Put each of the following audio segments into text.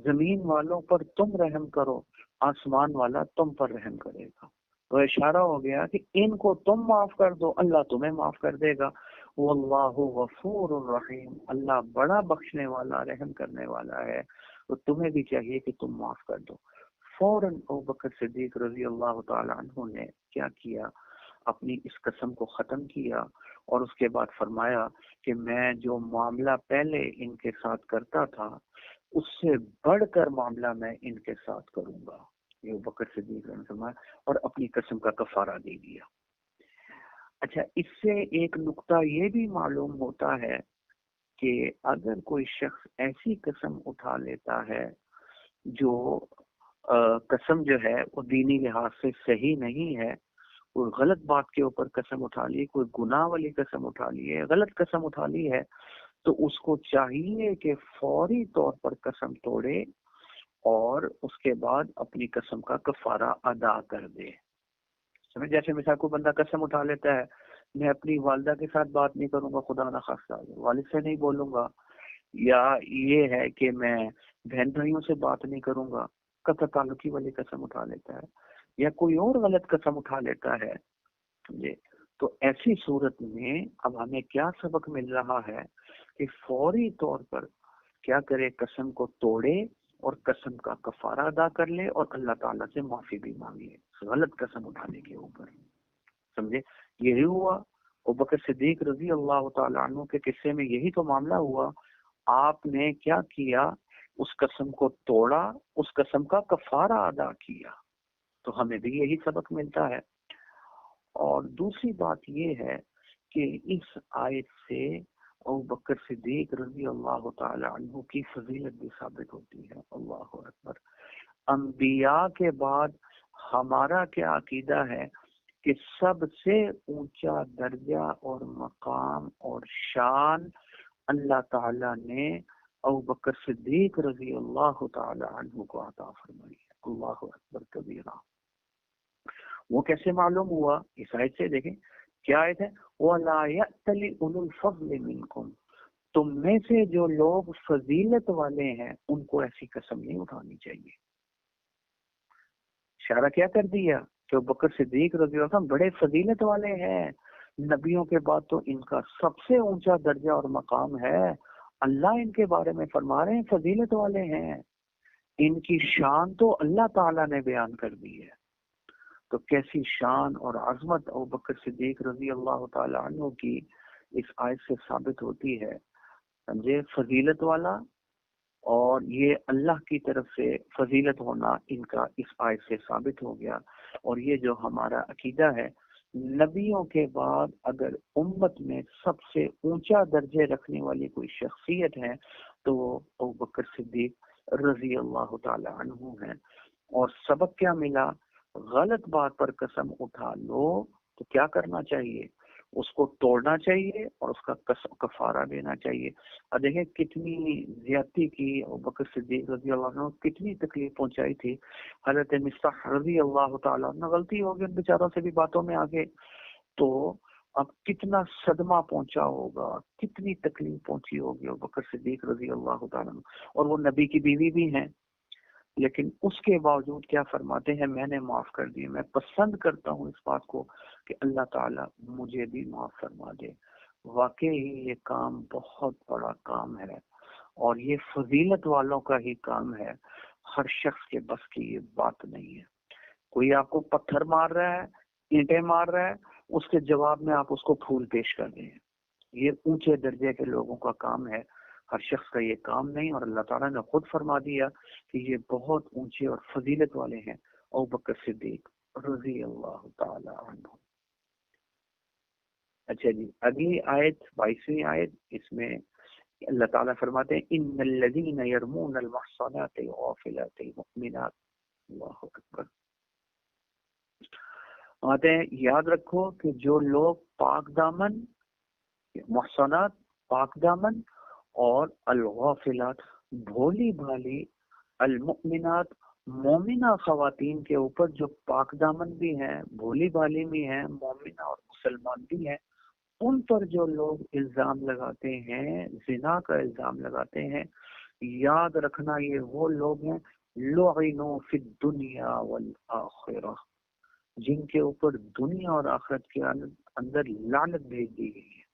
زمین والوں پر تم رحم کرو، آسمان والا تم پر رحم کرے گا۔ تو اشارہ ہو گیا کہ ان کو تم معاف کر دو، اللہ تمہیں معاف کر دے گا۔ واللہ غفور الرحیم، اللہ بڑا بخشنے والا رحم کرنے والا ہے، تو تمہیں بھی چاہیے کہ تم معاف کر دو۔ فوراً ابوبکر صدیق رضی اللہ تعالی عنہ نے کیا کیا، اپنی اس قسم کو ختم کیا، اور اس کے بعد فرمایا کہ میں جو معاملہ پہلے ان کے ساتھ کرتا تھا اس سے بڑھ کر معاملہ میں ان کے ساتھ کروں گا، یہ ابوبکر صدیق نے فرمایا، اور اپنی قسم کا کفارہ دے دیا۔ اچھا، اس سے ایک نقطہ یہ بھی معلوم ہوتا ہے کہ اگر کوئی شخص ایسی قسم اٹھا لیتا ہے جو قسم جو ہے وہ دینی لحاظ سے صحیح نہیں ہے، کوئی غلط بات کے اوپر قسم اٹھا لی، کوئی گناہ والی قسم اٹھا لی ہے، غلط قسم اٹھا لی ہے، تو اس کو چاہیے کہ فوری طور پر قسم توڑے اور اس کے بعد اپنی قسم کا کفارہ ادا کر دے۔ سمجھ؟ جیسے مثال کوئی بندہ قسم اٹھا لیتا ہے، میں اپنی والدہ کے ساتھ بات نہیں کروں گا، خدا نہ خواستہ والد سے نہیں بولوں گا، یا یہ ہے کہ میں بہن بھائیوں سے بات نہیں کروں گا، قطع تعلقی والی قسم اٹھا لیتا ہے، یا کوئی اور غلط قسم اٹھا لیتا ہے، سمجھے؟ تو ایسی صورت میں اب ہمیں کیا سبق مل رہا ہے کہ فوری طور پر کیا کرے، قسم کو توڑے اور قسم کا کفارہ ادا کر لے اور اللہ تعالیٰ سے معافی بھی مانگے غلط قسم اٹھانے کے اوپر، سمجھے؟ یہی ہوا ابوبکر صدیق رضی اللہ تعالیٰ عنہ کے قصے میں، یہی تو معاملہ ہوا۔ آپ نے کیا کیا، اس قسم کو توڑا، اس قسم کا کفارہ ادا کیا، تو ہمیں بھی یہی سبق ملتا ہے۔ اور دوسری بات یہ ہے کہ اس آیت سے ابوبکر صدیق رضی اللہ تعالی عنہ کی فضیلت بھی ثابت ہوتی ہے۔ اللہ اکبر۔ انبیاء کے بعد ہمارا کیا عقیدہ ہے کہ سب سے اونچا درجہ اور مقام اور شان اللہ تعالی نے ابوبکر صدیق رضی اللہ تعالی عنہ کو عطا فرمائی ہے۔ اللہ اکبر کبیرہ۔ وہ کیسے معلوم ہوا؟ اس آیت سے دیکھیں کیا آیت ہے، وَلَا يَأْتَلِ أُولُو الْفَضْلِ مِنْكُمْ، تم میں سے جو لوگ فضیلت والے ہیں ان کو ایسی قسم نہیں اٹھانی چاہیے۔ اشارہ کیا کر دیا کہ ابوبکر صدیق رضی اللہ عنہ بڑے فضیلت والے ہیں، نبیوں کے بعد تو ان کا سب سے اونچا درجہ اور مقام ہے، اللہ ان کے بارے میں فرما رہے ہیں فضیلت والے ہیں، ان کی شان تو اللہ تعالیٰ نے بیان کر دی ہے۔ تو کیسی شان اور عظمت ابوبکر صدیق رضی اللہ تعالی عنہ کی اس آیت سے ثابت ہوتی ہے، سمجھے؟ فضیلت والا، اور یہ اللہ کی طرف سے فضیلت ہونا ان کا اس آیت سے ثابت ہو گیا۔ اور یہ جو ہمارا عقیدہ ہے، نبیوں کے بعد اگر امت میں سب سے اونچا درجے رکھنے والی کوئی شخصیت ہے تو وہ ابوبکر صدیق رضی اللہ تعالی عنہ ہے۔ اور سبق کیا ملا؟ غلط بات پر قسم اٹھا لو تو کیا کرنا چاہیے؟ اس کو توڑنا چاہیے اور اس کا کفارہ دینا چاہیے۔ اب دیکھیں کتنی زیادتی کی ابوبکر صدیق رضی اللہ عنہ، کتنی تکلیف پہنچائی تھی۔ حضرت مصطح رضی اللہ تعالیٰ عنہ، غلطی ہوگی ان بیچاروں سے بھی باتوں میں آگے، تو اب کتنا صدمہ پہنچا ہوگا، کتنی تکلیف پہنچی ہوگی ابوبکر صدیق رضی اللہ تعالیٰ عنہ، اور وہ نبی کی بیوی بھی ہیں، لیکن اس کے باوجود کیا فرماتے ہیں، میں نے معاف کر دی، میں پسند کرتا ہوں اس بات کو کہ اللہ تعالیٰ مجھے بھی معاف فرما دے۔ واقعی یہ کام بہت بڑا کام ہے، اور یہ فضیلت والوں کا ہی کام ہے، ہر شخص کے بس کی یہ بات نہیں ہے۔ کوئی آپ کو پتھر مار رہا ہے، اینٹیں مار رہا ہے، اس کے جواب میں آپ اس کو پھول پیش کر دیں، یہ اونچے درجے کے لوگوں کا کام ہے، ہر شخص کا یہ کام نہیں۔ اور اللہ تعالیٰ نے خود فرما دیا کہ یہ بہت اونچے اور فضیلت والے ہیں، ابوبکر صدیق رضی اللہ تعالی عنہ۔ اچھا جی، اگلی آیت 22ویں آیت، اس میں اللہ تعالیٰ فرماتے ہیں ان الذین یرمون المحصنات الغافلات المؤمنات، اللہ اکبر، آتے ہیں یاد رکھو کہ جو لوگ پاک دامن، محصنات پاک دامن، اور الغافلات بھولی بھالی، المؤمنات مومنہ خواتین کے اوپر جو پاک دامن بھی ہیں، بھولی بھالی بھی ہیں، مومنہ اور مسلمان بھی ہیں، ان پر جو لوگ الزام لگاتے ہیں، زنا کا الزام لگاتے ہیں، یاد رکھنا یہ وہ لوگ ہیں لعنوا فی الدنیا والآخرہ، جن کے اوپر دنیا اور آخرت کے اندر لعنت بھیج دی گئی ہے.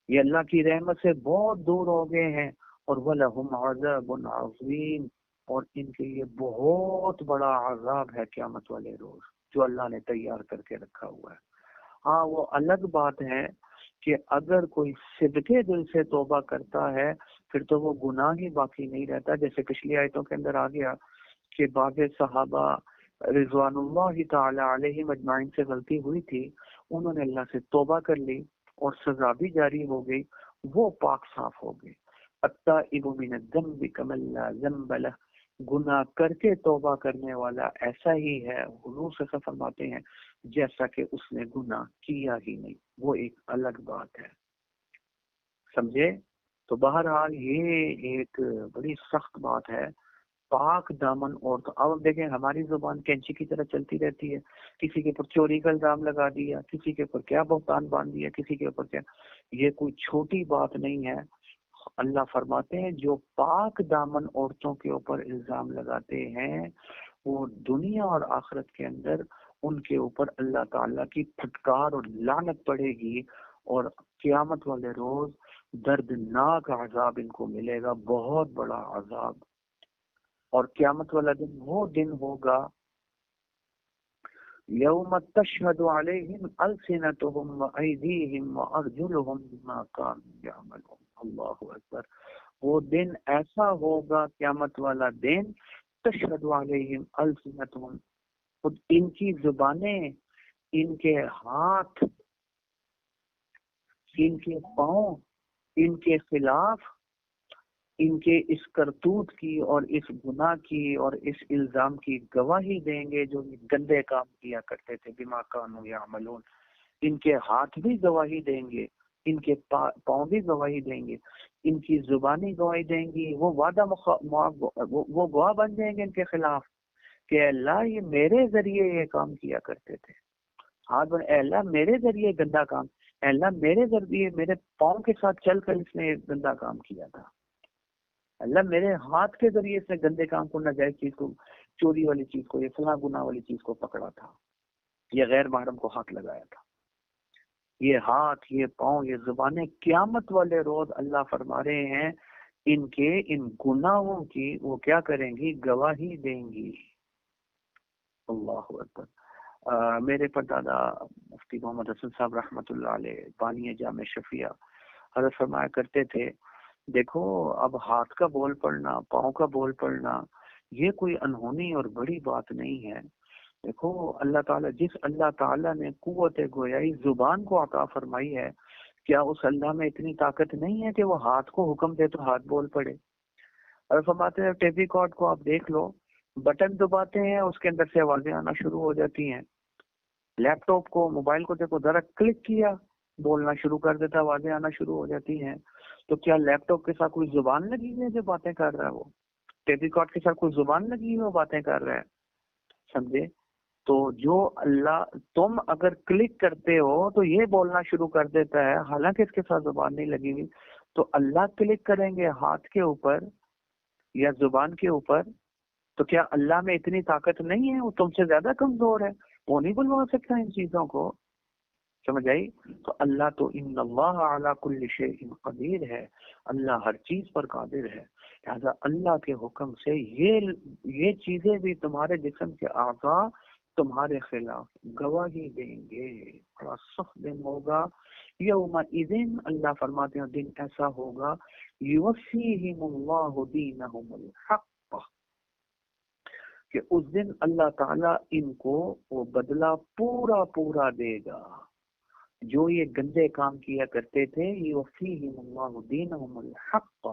یہ اللہ کی رحمت سے بہت دور ہو گئے ہیں. اور وَلَهُمْ عَذَابٌ عَظِيمٌ، اور ان کے لیے بہت بڑا عذاب ہے قیامت والے روز جو اللہ نے تیار کر کے رکھا ہوا ہے. ہاں وہ الگ بات ہے کہ اگر کوئی صدقے دل سے توبہ کرتا ہے پھر تو وہ گناہ ہی باقی نہیں رہتا. جیسے پچھلی آیتوں کے اندر آ گیا کہ بعض صحابہ رضوان اللہ تعالی علیہ مجمعین سے غلطی ہوئی تھی، انہوں نے اللہ سے توبہ کر لی اور سزا بھی جاری ہو گئی، وہ پاک صاف ہو گئے. التائب من الذنب کمن لا ذنب لہ، گناہ کر کے توبہ کرنے والا ایسا ہی ہے، حضور صلی اللہ علیہ وسلم فرماتے ہیں، جیسا کہ اس نے گناہ کیا ہی نہیں. وہ ایک الگ بات ہے، سمجھے؟ تو بہرحال یہ ایک بڑی سخت بات ہے. پاک دامن عورت، اب دیکھیں ہماری زبان کینچی کی طرح چلتی رہتی ہے، کسی کے اوپر چوری کا الزام لگا دیا، کسی کے اوپر کیا بہتان باندھ دیا، کسی کے اوپر کیا. یہ کوئی چھوٹی بات نہیں ہے. اللہ فرماتے ہیں جو پاک دامن عورتوں کے اوپر الزام لگاتے ہیں وہ دنیا اور آخرت کے اندر ان کے اوپر اللہ تعالیٰ کی پھٹکار اور لعنت پڑے گی، اور قیامت والے روز دردناک عذاب ان کو ملے گا، بہت بڑا عذاب. اور قیامت والا دن وہ دن ہوگا یوم تشہد علیہم السنتہم وایدیہم وارجلہم بما کانوا یعملون. اللہ اکبر. وہ دن ایسا ہوگا قیامت والا دن، تشہد علیہم السنتہم، ان کی زبانیں، ان کے ہاتھ، ان کے پاؤں ان کے خلاف ان کے اس کرتوت کی اور اس گناہ کی اور اس الزام کی گواہی دیں گے جو گندے کام کیا کرتے تھے. بما کانوا یعملون، ان کے ہاتھ بھی گواہی دیں گے، ان کے پاؤں بھی گواہی دیں گے، ان کی زبانیں گواہی دیں گی. وہ وہ گواہ بن جائیں گے ان کے خلاف کہ اللہ یہ میرے ذریعے یہ کام کیا کرتے تھے. ہاتھ بن، اے اللہ میرے ذریعے گندا کام، اے اللہ میرے ذریعے میرے پاؤں کے ساتھ چل کر اس نے گندا کام کیا تھا، اللہ میرے ہاتھ کے ذریعے سے گندے کام کو، ناجائز چیز کو، چوری والی چیز کو، یہ فلاں گناہ والی چیز کو پکڑا تھا، یہ غیر محرم کو ہاتھ لگایا تھا. یہ ہاتھ، یہ پاؤں، یہ زبانیں قیامت والے روز اللہ فرما رہے ہیں ان کے ان گناہوں کی وہ کیا کریں گی؟ گواہی دیں گی. اللہ اکبر. میرے پردادا مفتی محمد حسن صاحب رحمۃ اللہ علیہ بانی جامع شفیع حضرت فرمایا کرتے تھے، دیکھو اب ہاتھ کا بول پڑنا، پاؤں کا بول پڑنا یہ کوئی انہونی اور بڑی بات نہیں ہے. دیکھو اللہ تعالیٰ، جس اللہ تعالیٰ نے قوت گویائی زبان کو عطا فرمائی ہے، کیا اس اللہ میں اتنی طاقت نہیں ہے کہ وہ ہاتھ کو حکم دے تو ہاتھ بول پڑے؟ اور فرماتے ہیں ٹیپ ریکارڈ کو آپ دیکھ لو، بٹن دباتے ہیں اس کے اندر سے آوازیں آنا شروع ہو جاتی ہیں. لیپ ٹاپ کو، موبائل کو دیکھو، ذرا کلک کیا بولنا شروع کر دیتا، آوازیں آنا شروع ہو جاتی ہیں. تو کیا لیپ ٹاپ کے ساتھ کوئی زبان لگی ہوئی ہے جو باتیں کر رہا ہے؟ وہ ٹیپ ریکارڈ کے ساتھ کوئی زبان لگی ہوئی ہے وہ باتیں کر رہا ہے؟ سمجھے؟ تو جو اللہ، تم اگر کلک کرتے ہو تو یہ بولنا شروع کر دیتا ہے حالانکہ اس کے ساتھ زبان نہیں لگی ہوئی. تو اللہ کلک کریں گے ہاتھ کے اوپر یا زبان کے اوپر تو کیا اللہ میں اتنی طاقت نہیں ہے؟ وہ تم سے زیادہ کمزور ہے، وہ نہیں بلوا سکتا ان چیزوں کو. سمجھ آئی؟ تو اللہ تو ان اللہ علی کل شیء قدیر ہے، اللہ ہر چیز پر قادر ہے. لہذا اللہ کے حکم سے یہ چیزیں بھی تمہارے جسم کے اعضاء تمہارے خلاف گواہی دیں گے. بڑا سخت دن ہوگا. یومئذ، اللہ فرماتے ہیں دن ایسا ہوگا یوفیہم اللہ دینہم الحق، کہ اس دن اللہ تعالیٰ ان کو وہ بدلہ پورا پورا دے گا جو یہ گندے کام کیا کرتے تھے. یوفیہم اللہ دینہم الحق،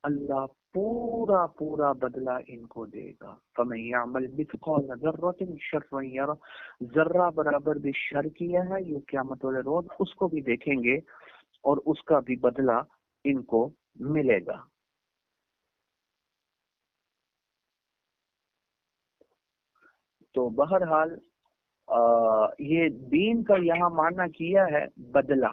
اللہ پورا پورا بدلہ ان کو دے گا. فمن یعمل مثقال ذرۃ شرا یرہ، ذرہ برابر بھی شر کیا ہے یہ قیامت والے روز اس کو بھی دیکھیں گے اور اس کا بھی بدلہ ان کو ملے گا. تو بہرحال یہ دین کا یہاں معنی کیا ہے بدلہ.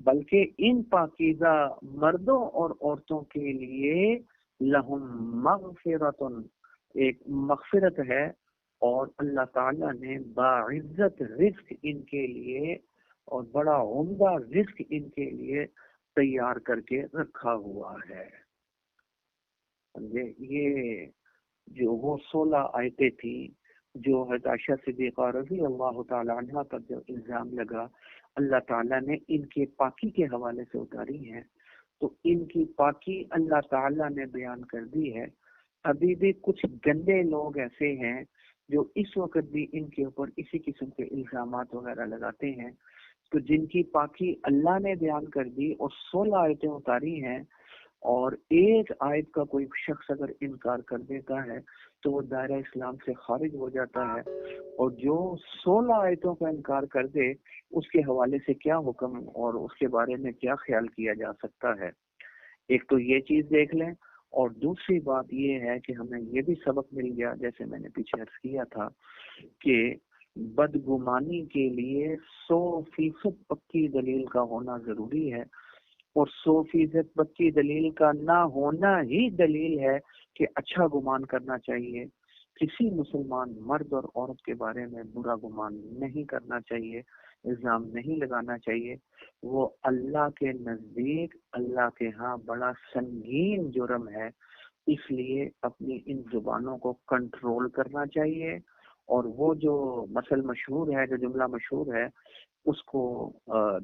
بلکہ ان پاکیزہ مردوں اور عورتوں کے لیے لہم مغفرت، ایک مغفرت ہے، اور اللہ تعالیٰ نے باعزت رزق ان کے لیے اور بڑا عمدہ رزق ان کے لیے تیار کر کے رکھا ہوا ہے۔ سمجھے؟ یہ جو وہ 16 آیتیں تھی جو حضرت عائشہ صدیقہ رضی اللہ تعالی عنہ پر جو الزام لگا، اللہ تعالیٰ نے ان کے پاکی کے حوالے سے اتاری ہیں، تو ان کی پاکی اللہ تعالیٰ نے بیان کر دی ہے۔ ابھی بھی کچھ گندے لوگ ایسے ہیں جو اس وقت بھی ان کے اوپر اسی قسم کے الزامات وغیرہ لگاتے ہیں، تو جن کی پاکی اللہ نے بیان کر دی اور 16 آیتیں اتاری ہیں، اور ایک آیت کا کوئی شخص اگر انکار کر دیتا ہے تو وہ دائرہ اسلام سے خارج ہو جاتا ہے، اور جو 16 آیتوں کا انکار کر دے اس کے حوالے سے کیا حکم اور اس کے بارے میں کیا خیال کیا جا سکتا ہے۔ ایک تو یہ چیز دیکھ لیں، اور دوسری بات یہ ہے کہ ہمیں یہ بھی سبق مل گیا، جیسے میں نے پیچھے عرض کیا تھا کہ بدگمانی کے لیے 100% پکی دلیل کا ہونا ضروری ہے، اور 100% پکی دلیل کا نہ ہونا ہی دلیل ہے کہ اچھا گمان کرنا چاہیے، کسی مسلمان مرد اور عورت کے بارے میں برا گمان نہیں کرنا چاہیے، الزام نہیں لگانا چاہیے۔ وہ اللہ کے نزدیک، اللہ کے ہاں بڑا سنگین جرم ہے، اس لیے اپنی ان زبانوں کو کنٹرول کرنا چاہیے، اور وہ جو مثل مشہور ہے، جو جملہ مشہور ہے، اس کو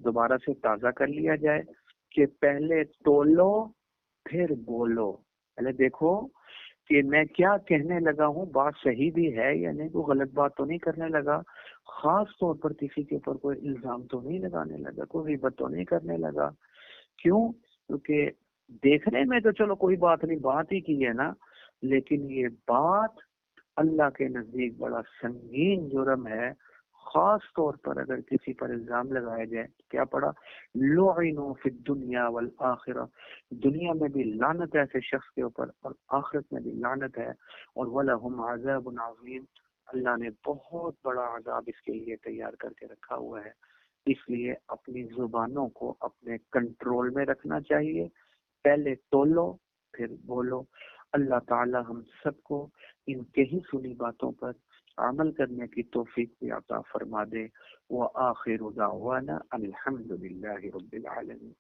دوبارہ سے تازہ کر لیا جائے کہ پہلے تولو پھر بولو، پہلے دیکھو کہ میں کیا کہنے لگا ہوں، بات صحیح بھی ہے یا نہیں، کوئی غلط بات تو نہیں کرنے لگا، خاص طور پر کسی کے اوپر کوئی الزام تو نہیں لگانے لگا، کوئی غیبت تو نہیں کرنے لگا۔ کیوں؟ کیونکہ دیکھنے میں تو چلو کوئی بات نہیں، بات ہی کی ہے نا، لیکن یہ بات اللہ کے نزدیک بڑا سنگین جرم ہے، خاص طور پر اگر کسی پر الزام لگایا جائے۔ کیا پڑھا؟ لعنوا فی الدنیا والآخرہ، دنیا میں بھی لعنت ہے ایسے شخص کے اوپر، اور آخرت میں بھی لعنت ہے، اور وَلَهُمْ عَذَابٌ عَظِيمٌ، اللہ نے بہت بڑا عذاب اس کے لیے تیار کر کے رکھا ہوا ہے۔ اس لیے اپنی زبانوں کو اپنے کنٹرول میں رکھنا چاہیے، پہلے تولو پھر بولو۔ اللہ تعالی ہم سب کو ان کہی سنی باتوں پر عمل کرنے کی توفیق بھی عطا فرما دے۔ وآخر دعوانا الحمد للہ رب العالمین۔